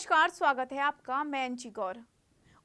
नमस्कार, स्वागत है आपका। मैं अंची गौर।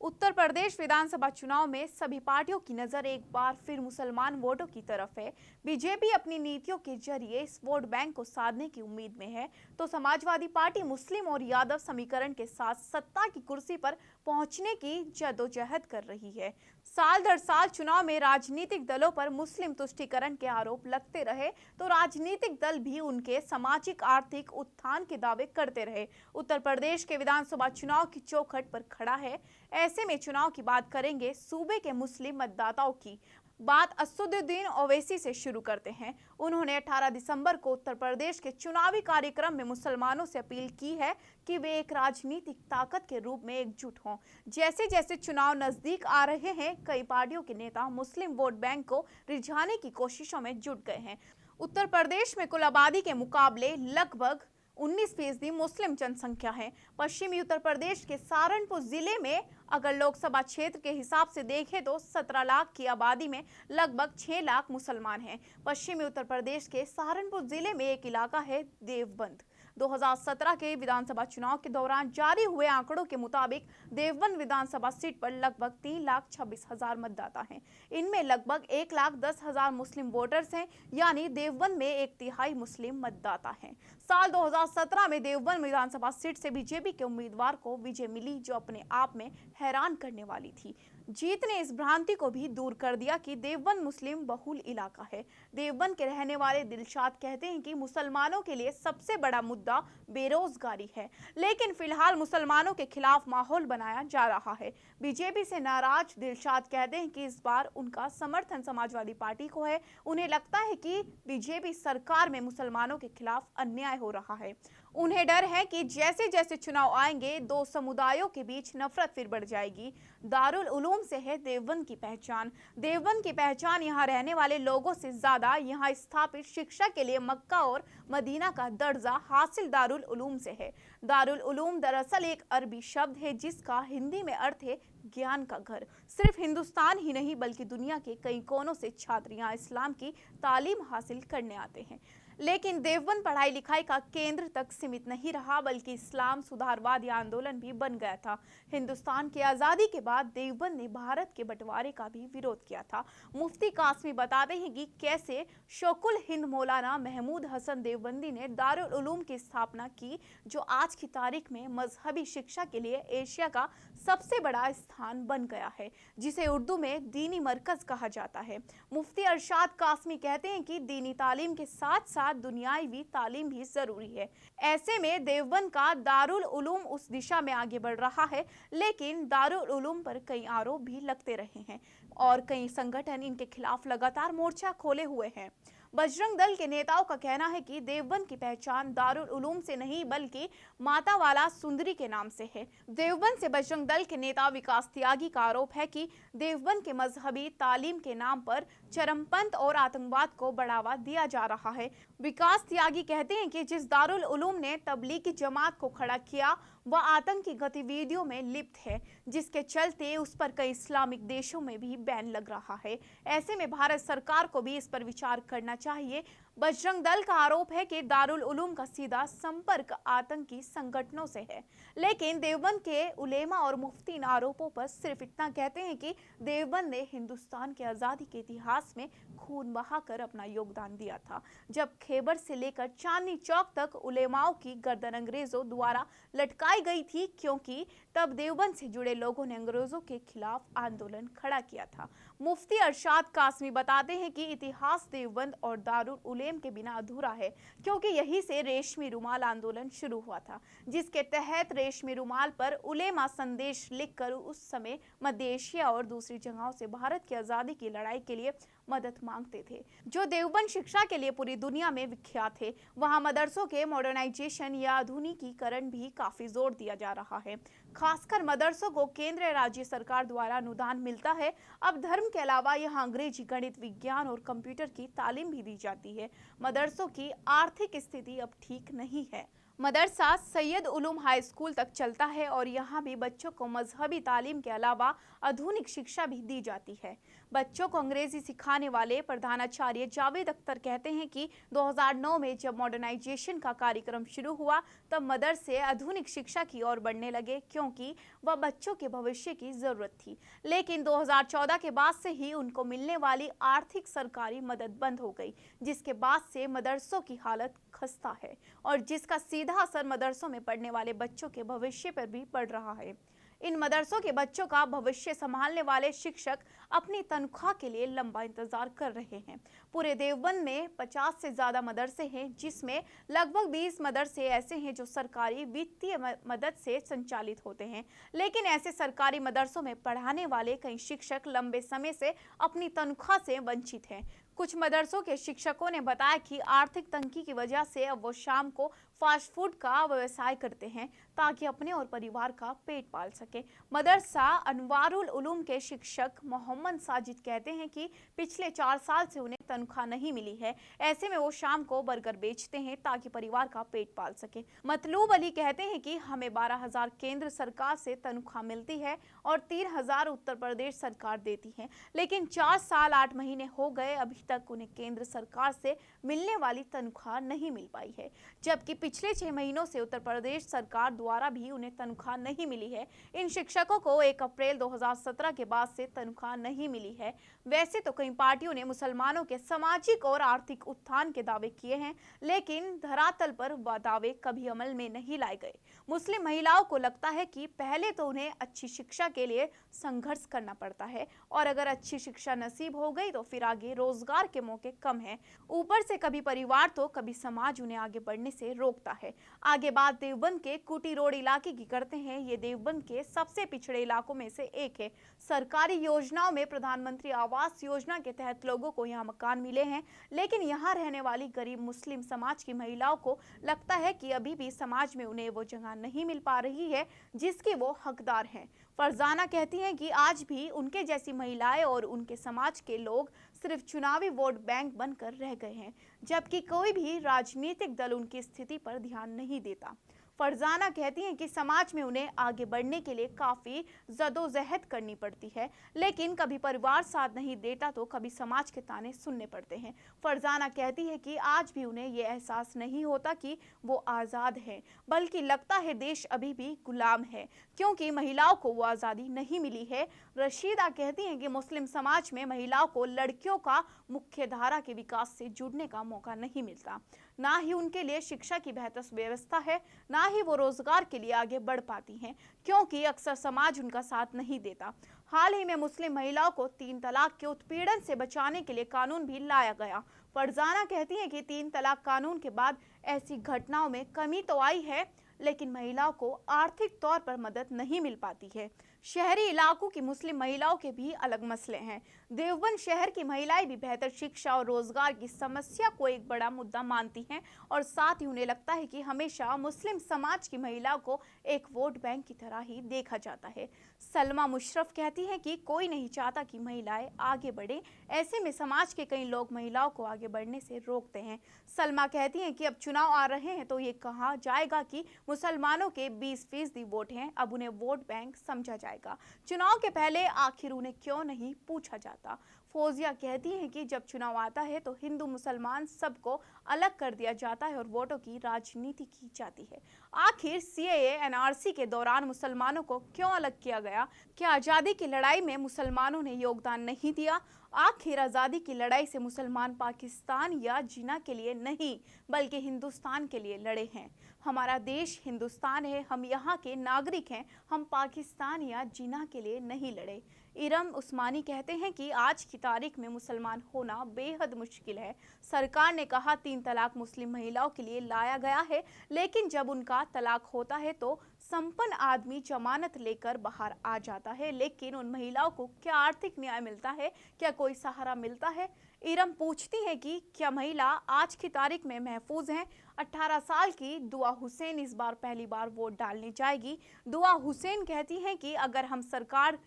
उत्तर प्रदेश विधानसभा चुनाव में सभी पार्टियों की नजर एक बार फिर मुसलमान वोटों की तरफ है। बीजेपी अपनी नीतियों के जरिए इस वोट बैंक को साधने की उम्मीद में है, तो समाजवादी पार्टी मुस्लिम और यादव समीकरण के साथ सत्ता की कुर्सी पर पहुंचने की जद्दोजहद कर रही है। साल दर साल चुनाव में राजनीतिक दलों पर मुस्लिम तुष्टीकरण के आरोप लगते रहे, तो राजनीतिक दल भी उनके सामाजिक आर्थिक उत्थान के दावे करते रहे। उत्तर प्रदेश के विधानसभा चुनाव की चौखट पर खड़ा है। ऐसे में चुनाव की बात करेंगे सूबे के मुस्लिम मतदाताओं की। बात असदुद्दीन ओवैसी से शुरू करते हैं। उन्होंने 18 दिसंबर को उत्तर प्रदेश के चुनावी कार्यक्रम में मुसलमानों से अपील की है कि वे एक राजनीतिक ताकत के रूप में एकजुट हों। जैसे जैसे चुनाव नजदीक आ रहे हैं, कई पार्टियों के नेता मुस्लिम वोट बैंक को रिझाने की कोशिशों में जुट गए हैं। उत्तर प्रदेश में कुल आबादी के मुकाबले लगभग 19% मुस्लिम जनसंख्या है। पश्चिमी उत्तर प्रदेश के सहारनपुर जिले में अगर लोकसभा क्षेत्र के हिसाब से देखें तो 17 लाख की आबादी में लगभग 6 लाख मुसलमान हैं। पश्चिमी उत्तर प्रदेश के सहारनपुर जिले में एक इलाका है देवबंद। 2017 के विधानसभा चुनाव के दौरान जारी हुए आंकड़ों के मुताबिक देवबंद विधानसभा सीट पर लगभग 3,26,000 मतदाता हैं। इनमें लगभग 1,10,000 मुस्लिम वोटर्स हैं, यानी देवबंद में 1/3 मुस्लिम मतदाता हैं। साल 2017 में देवबंद विधानसभा सीट से बीजेपी के उम्मीदवार को विजय मिली, जो अपने आप में हैरान करने वाली थी। जीत ने इस भ्रांति को भी दूर कर दिया कि देवबंद मुस्लिम बहुल इलाका है। देवबंद के रहने वाले दिलशाद कहते हैं कि मुसलमानों के लिए सबसे बड़ा मुद्दा बेरोजगारी है, लेकिन फिलहाल मुसलमानों के खिलाफ माहौल बनाया जा रहा है। बीजेपी से नाराज दिलशाद कहते हैं कि इस बार उनका समर्थन समाजवादी पार्टी को है। उन्हें लगता है कि बीजेपी सरकार में मुसलमानों के खिलाफ अन्याय हो रहा है। उन्हें डर है कि जैसे जैसे चुनाव आएंगे, दो समुदायों के बीच नफरत फिर बढ़ जाएगी। दारुल उलूम से है देवबंद की पहचान। देवबंद की पहचान यहाँ रहने वाले लोगों से ज्यादा यहाँ स्थापित शिक्षा के लिए मक्का और मदीना का दर्जा हासिल दारुल उलूम से है। दारुल उलूम दरअसल एक अरबी शब्द है जिसका हिंदी में अर्थ है ज्ञान का घर। सिर्फ हिंदुस्तान ही नहीं बल्कि दुनिया के कई कोनों से छात्र यहाँ इस्लाम की तालीम हासिल करने आते हैं। लेकिन देवबंद पढ़ाई लिखाई का केंद्र तक सीमित नहीं रहा, बल्कि इस्लाम सुधारवादी आंदोलन भी बन गया था। हिंदुस्तान की आज़ादी के बाद देवबंद ने भारत के बंटवारे का भी विरोध किया था। मुफ्ती कासमी बताते हैं कि कैसे शोकुल हिंद मौलाना महमूद हसन देवबंदी ने दारुल उलूम की स्थापना की, जो आज की तारीख में मजहबी शिक्षा के लिए एशिया का सबसे बड़ा स्थान बन गया है, जिसे उर्दू में दीनी मरकज कहा जाता है। मुफ्ती अरशाद कासमी कहते हैं कि दीनी तालीम के साथ साथ दुनियावी तालीम भी जरूरी है। ऐसे में देवबंद का दारुल उलूम उस दिशा में आगे बढ़ रहा है, लेकिन दारुल उलूम पर कई आरोप भी लगते रहे हैं और कई संगठन इनके खिलाफ लगातार मोर्चा खोले हुए हैं। बजरंग दल के नेताओं का कहना है कि देवबंद की पहचान दारुल उलूम से नहीं बल्कि माता वाला सुंदरी के नाम से है। देवबंद से बजरंग दल के नेता विकास त्यागी का आरोप है कि देवबंद के मजहबी तालीम के नाम पर चरमपंथ और आतंकवाद को बढ़ावा दिया जा रहा है। विकास त्यागी कहते हैं कि जिस दारुल उलूम ने तबलीगी जमात को खड़ा किया वह आतंकी गतिविधियों में लिप्त है, जिसके चलते उस पर कई इस्लामिक देशों में भी बैन लग रहा है। ऐसे में भारत सरकार को भी इस पर विचार करना चाहिए। बजरंग दल का आरोप है कि दारुल उलूम का सीधा संपर्क आतंकी संगठनों से है, लेकिन देवबंद के उलेमा और मुफ्ती इन आरोपों पर सिर्फ इतना कहते हैं कि देवबंद ने हिंदुस्तान के आज़ादी के इतिहास में खून बहाकर अपना योगदान दिया था। जब खैबर से लेकर चांदनी चौक तक उलेमाओं की गर्दन अंग्रेजों द्वारा लटकाई गई थी, क्योंकि तब देवबंद से जुड़े लोगों ने अंग्रेजों के खिलाफ आंदोलन खड़ा किया था। मुफ्ती अरशाद कासमी बताते हैं कि इतिहास देवबंद और दारुल उलेम के बिना अधूरा है, क्योंकि यहीं से रेशमी रुमाल आंदोलन शुरू हुआ था, जिसके तहत रेशमी रुमाल पर उलेमा संदेश लिखकर उस समय मध्य एशिया और दूसरी जगहों से भारत की आज़ादी की लड़ाई के लिए मदद मांगते थे। जो देवबंद शिक्षा के लिए पूरी दुनिया में विख्यात है, वहां मदरसों के मॉडर्नाइजेशन या आधुनिकीकरण भी काफी जोर दिया जा रहा है। खासकर मदरसों को केंद्र राज्य सरकार द्वारा अनुदान मिलता है। अब धर्म के अलावा यहाँ अंग्रेजी, गणित, विज्ञान और कंप्यूटर की तालीम भी दी जाती है। मदरसों की आर्थिक स्थिति अब ठीक नहीं है। मदरसा सैयद उलूम हाई स्कूल तक चलता है और यहाँ भी बच्चों को मजहबी तालीम के अलावा आधुनिक शिक्षा भी दी जाती है। बच्चों को अंग्रेजी सिखाने वाले प्रधानाचार्य जावेद अख्तर कहते हैं कि 2009 में जब मॉडर्नाइजेशन का कार्यक्रम शुरू हुआ तब मदरसे आधुनिक शिक्षा की ओर बढ़ने लगे, क्योंकि वह बच्चों के भविष्य की जरूरत थी। लेकिन 2014 के बाद से ही उनको मिलने वाली आर्थिक सरकारी मदद बंद हो गई, जिसके बाद से मदरसों की हालत खस्ता है और जिसका सीधा असर मदरसों में पढ़ने वाले बच्चों के भविष्य पर भी पड़ रहा है। इन मदरसों के बच्चों का भविष्य संभालने वाले शिक्षक अपनी तनख्वाह के लिए लंबा इंतजार कर रहे हैं। पूरे देवबंद में 50 से ज्यादा मदरसे हैं, जिसमें लगभग 20 मदरसे ऐसे हैं जो सरकारी वित्तीय मदद से संचालित होते हैं। लेकिन ऐसे सरकारी मदरसों में पढ़ाने वाले कई शिक्षक लंबे समय से अपनी तनख्वाह से वंचित हैं। कुछ मदरसों के शिक्षकों ने बताया कि आर्थिक तंगी की वजह से अब वो शाम को फास्ट फूड का व्यवसाय करते हैं ताकि अपने और परिवार का पेट पाल सके। मदरसा अनवारुल उलूम के शिक्षक मोहम्मद साजिद कहते हैं कि पिछले 4 साल से उन्हें तनख्वाह नहीं मिली है। ऐसे में वो शाम को बर्गर बेचते हैं ताकि परिवार का पेट पाल सके। मतलूब अली कहते हैं कि हमें 12,000 केंद्र सरकार से तनख्वाह मिलती है और 3,000 उत्तर प्रदेश सरकार देती है, लेकिन 4 साल 8 महीने हो गए, अभी तक उन्हें केंद्र सरकार से मिलने वाली तनख्वाह नहीं मिल पाई है, जबकि पिछले 6 महीनों से उत्तर प्रदेश सरकार द्वारा भी उन्हें तनख्वाह नहीं मिली है। इन शिक्षकों को 1 अप्रैल 2017 के बाद से तनख्वाह नहीं मिली है। वैसे तो कई पार्टियों ने मुसलमानों के सामाजिक और आर्थिक उत्थान के दावे किए हैं, लेकिन धरातल पर वह दावे कभी अमल में नहीं लाए गए। मुस्लिम महिलाओं को लगता है कि पहले तो उन्हें अच्छी शिक्षा के लिए संघर्ष करना पड़ता है और अगर अच्छी शिक्षा नसीब हो गई तो फिर आगे रोजगार के मौके कम हैं। ऊपर से कभी परिवार तो कभी समाज उन्हें आगे बढ़ने से रोकता है। आगे बात देवबंद के कुटी रोड इलाके की करते हैं। ये देवबंद के सबसे पिछड़े इलाकों में से एक है। सरकारी योजनाओं में प्रधानमंत्री आवास योजना के तहत लोगों को यहाँ मकान मिले हैं, लेकिन यहाँ रहने वाली गरीब मुस्लिम समाज की महिलाओं को लगता है कि अभी भी समाज में उन्हें वो जगह नहीं मिल पा रही है जिसकी वो हकदार हैं। फरजाना कहती हैं कि आज भी उनके जैसी महिलाएं और उनके समाज के लोग सिर्फ चुनावी वोट बैंक बनकर रह गए हैं, जबकि कोई भी राजनीतिक दल उनकी स्थिति पर ध्यान नहीं देता। फरजाना कहती हैं कि समाज में उन्हें आगे बढ़ने के लिए काफ़ी जदोजहद करनी पड़ती है, लेकिन कभी परिवार साथ नहीं देता तो कभी समाज के ताने सुनने पड़ते हैं। फरजाना कहती है कि आज भी उन्हें ये एहसास नहीं होता कि वो आज़ाद है, बल्कि लगता है देश अभी भी गुलाम है, क्योंकि महिलाओं को वो आज़ादी नहीं मिली है। रशीदा कहती हैं कि मुस्लिम समाज में महिलाओं को लड़कियों का मुख्य धारा के विकास से जुड़ने का मौका नहीं मिलता। ना ही उनके लिए शिक्षा की बेहतर व्यवस्था है, ना ही वो रोजगार के लिए आगे बढ़ पाती हैं, क्योंकि अक्सर समाज उनका साथ नहीं देता। हाल ही में मुस्लिम महिलाओं को 3 तलाक के उत्पीड़न से बचाने के लिए कानून भी लाया गया। फरजाना कहती हैं कि 3 तलाक कानून के बाद ऐसी घटनाओं में कमी तो आई है, लेकिन महिलाओं को आर्थिक तौर पर मदद नहीं मिल पाती है। शहरी इलाकों की मुस्लिम महिलाओं के भी अलग मसले हैं। देवबंद शहर की महिलाएं भी बेहतर शिक्षा और रोजगार की समस्या को एक बड़ा मुद्दा मानती हैं और साथ ही उन्हें लगता है कि हमेशा मुस्लिम समाज की महिलाओं को एक वोट बैंक की तरह ही देखा जाता है। सलमा मुशर्रफ कहती हैं कि कोई नहीं चाहता कि महिलाएं आगे बढ़े, ऐसे में समाज के कई लोग महिलाओं को आगे बढ़ने से रोकते हैं। सलमा कहती हैं कि अब चुनाव आ रहे हैं तो ये कहा जाएगा कि मुसलमानों के 20% वोट हैं, अब उन्हें वोट बैंक समझा जाएगा। चुनाव के पहले आखिर उन्हें क्यों नहीं पूछा जाता। फौजिया कहती हैं कि जब चुनाव आता है तो हिंदू मुसलमान सबको अलग कर दिया जाता है और वोटों की राजनीति की जाती है। आखिर सीएए एनआरसी के दौरान मुसलमानों को क्यों अलग किया गया? क्या आज़ादी की लड़ाई में मुसलमानों ने योगदान नहीं दिया? आखिर आज़ादी की लड़ाई से मुसलमान पाकिस्तान या जिन्ना के लिए नहीं बल्कि हिंदुस्तान के लिए लड़े हैं। हमारा देश हिंदुस्तान है, हम यहाँ के नागरिक हैं, हम पाकिस्तान या जिन्ना के लिए नहीं लड़े। इरम उस्मानी कहते हैं कि आज की तारीख में मुसलमान होना बेहद मुश्किल है। सरकार ने कहा 3 तलाक मुस्लिम महिलाओं के लिए लाया गया है, लेकिन जब उनका तलाक होता है तो संपन्न आदमी जमानत लेकर बाहर आ जाता है, लेकिन उन महिलाओं को क्या आर्थिक न्याय मिलता है? क्या कोई सहारा मिलता है? इरम पूछती है कि क्या महिला आज की तारीख में महफूज हैं? 18 साल की दुआ हुसैन इस बार पहली बार वोट डालने जाएगी। दुआ हुसैन कहती हैं कि अगर हम सरकार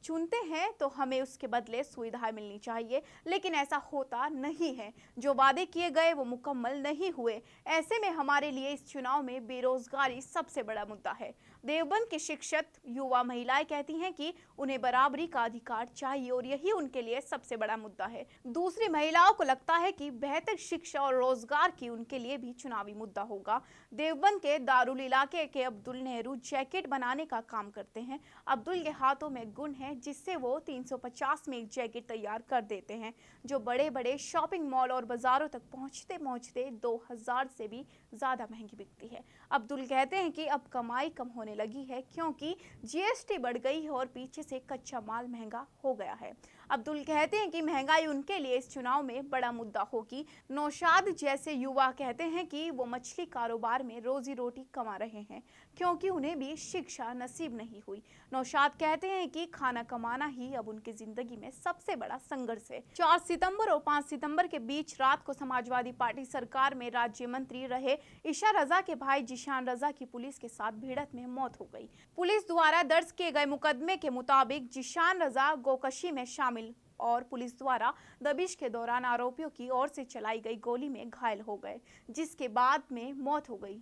चुनते हैं तो हमें उसके बदले सुविधाएं मिलनी चाहिए, लेकिन ऐसा होता नहीं है। जो वादे किए गए वो मुकम्मल नहीं हुए। ऐसे में हमारे लिए इस चुनाव में बेरोजगारी सबसे बड़ा मुद्दा है। देवबंद की शिक्षित युवा महिलाएं कहती हैं कि उन्हें बराबरी का अधिकार चाहिए और यही उनके लिए सबसे बड़ा मुद्दा है। दूसरी महिलाओं को लगता है कि बेहतर शिक्षा और रोजगार की उनके लिए भी चुनावी मुद्दा होगा। देवबंद के दारुल इलाके के अब्दुल नेहरू जैकेट बनाने का काम करते हैं। अब्दुल के हाथों में गुण है जिससे वो 350 में एक जैकेट तैयार कर देते हैं, जो बड़े बड़े शॉपिंग मॉल और बाजारों तक पहुंचते पहुंचते 2000 से भी ज्यादा महंगी बिकती है। अब्दुल कहते हैं कि अब कमाई कम होने लगी है क्योंकि जीएसटी बढ़ गई है और पीछे से कच्चा माल महंगा हो गया है। अब्दुल कहते हैं कि महंगाई उनके लिए इस चुनाव में बड़ा मुद्दा होगी। नौशाद जैसे युवा कहते हैं कि वो मछली कारोबार में रोजी रोटी कमा रहे हैं क्योंकि उन्हें भी शिक्षा नसीब नहीं हुई। नौशाद कहते हैं कि खाना कमाना ही अब उनकी जिंदगी में सबसे बड़ा संघर्ष है। 4 सितंबर और 5 सितंबर के बीच रात को समाजवादी पार्टी सरकार में राज्य मंत्री रहे ईशा रजा के भाई जिशान रजा की पुलिस के साथ भिड़ंत में मौत हो गई। पुलिस द्वारा दर्ज किए गए मुकदमे के मुताबिक जिशान रजा गोकशी में शामिल और पुलिस द्वारा दबिश के दौरान आरोपियों की ओर से चलाई गई गोली में घायल हो गए, जिसके बाद में मौत हो गई।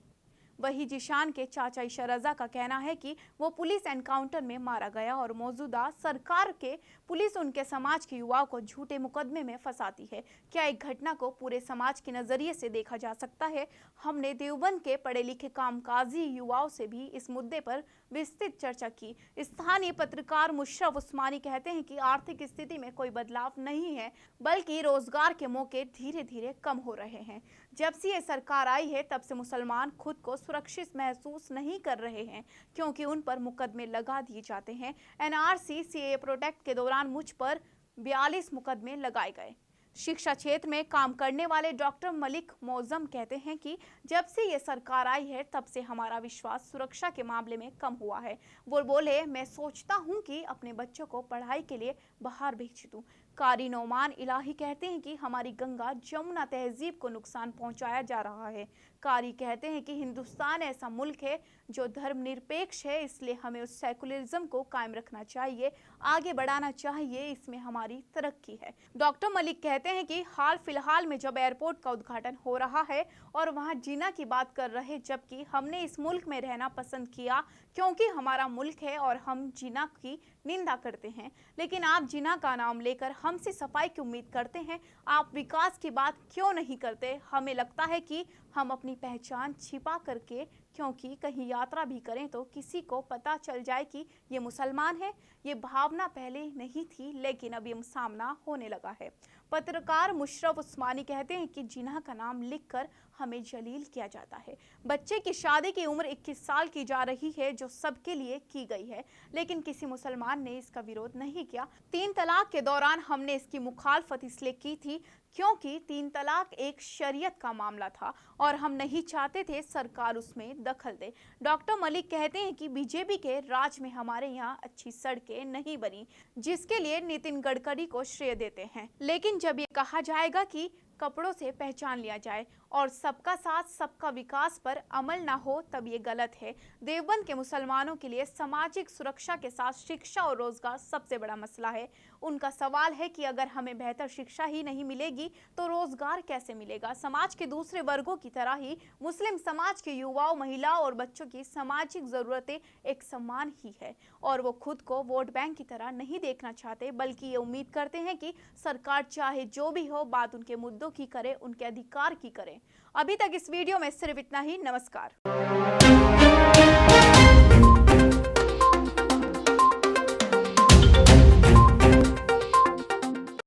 वही जिशान के चाचा ईशा रजा का कहना है कि वो पुलिस एनकाउंटर में मारा गया और मौजूदा सरकार के पुलिस उनके समाज के युवाओं को झूठे मुकदमे में फंसाती है। क्या एक घटना को पूरे समाज के नजरिए से देखा जा सकता है? हमने देवबंद के पढ़े लिखे कामकाजी युवाओं से भी इस मुद्दे पर विस्तृत चर्चा की। स्थानीय पत्रकार मुशर्रफ उस्मानी कहते हैं कि आर्थिक स्थिति में कोई बदलाव नहीं है, बल्कि रोजगार के मौके धीरे धीरे कम हो रहे हैं। जब से ये सरकार आई है तब से मुसलमान खुद को सुरक्षित महसूस नहीं कर रहे हैं क्योंकि उन पर मुकदमे लगा दिए जाते हैं। एनआरसी सीए प्रोटेक्ट के दौरान मुझ पर 42 मुकदमे लगाए गए। शिक्षा क्षेत्र में काम करने वाले डॉक्टर मलिक मौजम कहते हैं कि जब से ये सरकार आई है तब से हमारा विश्वास सुरक्षा के मामले में कम हुआ है। वो बोले, मैं सोचता हूँ कि अपने बच्चों को पढ़ाई के लिए बाहर भेज दूँ। कारी नौमान इलाही कहते हैं कि हमारी गंगा जमुना तहजीब को नुकसान पहुंचाया जा रहा है। कारी कहते हैं कि हिंदुस्तान ऐसा मुल्क है जो धर्मनिरपेक्ष है, इसलिए हमें उस सेकुलरिज्म को कायम रखना चाहिए, आगे बढ़ाना चाहिए, इसमें हमारी तरक्की है। डॉक्टर मलिक कहते हैं कि हाल फिलहाल में जब एयरपोर्ट का उद्घाटन हो रहा है और वहां जीना की बात कर रहे, जबकि हमने इस मुल्क में रहना पसंद किया क्योंकि हमारा मुल्क है और हम जीना की निंदा करते हैं, लेकिन आप जिना का नाम लेकर हमसे सफाई की उम्मीद करते हैं। आप विकास की बात क्यों नहीं करते? हमें लगता है कि हम अपनी पहचान छिपा करके, क्योंकि कहीं यात्रा भी करें तो किसी को पता चल जाए कि ये मुसलमान है। ये भावना पहले नहीं थी लेकिन अब ये सामना होने लगा है। पत्रकार मुशर्रफ उस्मानी कहते हैं कि जिन्हा का नाम लिखकर हमें जलील किया जाता है। बच्चे की शादी की उम्र 21 साल की जा रही है जो सबके लिए की गई है, लेकिन किसी मुसलमान ने इसका विरोध नहीं किया। 3 तलाक के दौरान हमने इसकी मुखालफत इसलिए की थी क्योंकि 3 तलाक एक शरीयत का मामला था और हम नहीं चाहते थे सरकार उसमें दखल दे। डॉक्टर मलिक कहते हैं कि बीजेपी के राज में हमारे यहाँ अच्छी सड़कें नहीं बनी, जिसके लिए नितिन गडकरी को श्रेय देते हैं, लेकिन जब ये कहा जाएगा कि कपड़ों से पहचान लिया जाए और सबका साथ सबका विकास पर अमल ना हो तब ये गलत है। देवबंद के मुसलमानों के लिए सामाजिक सुरक्षा के साथ शिक्षा और रोजगार सबसे बड़ा मसला है। उनका सवाल है कि अगर हमें बेहतर शिक्षा ही नहीं मिलेगी तो रोजगार कैसे मिलेगा? समाज के दूसरे वर्गों की तरह ही मुस्लिम समाज के युवाओं, महिलाओं और बच्चों की सामाजिक जरूरतें एक समान ही है और वो खुद को वोट बैंक की तरह नहीं देखना चाहते, बल्कि ये उम्मीद करते हैं कि सरकार चाहे जो भी हो, बात उनके मुद्दों की करे, उनके अधिकार की करे। अभी तक इस वीडियो में सिर्फ इतना ही। नमस्कार।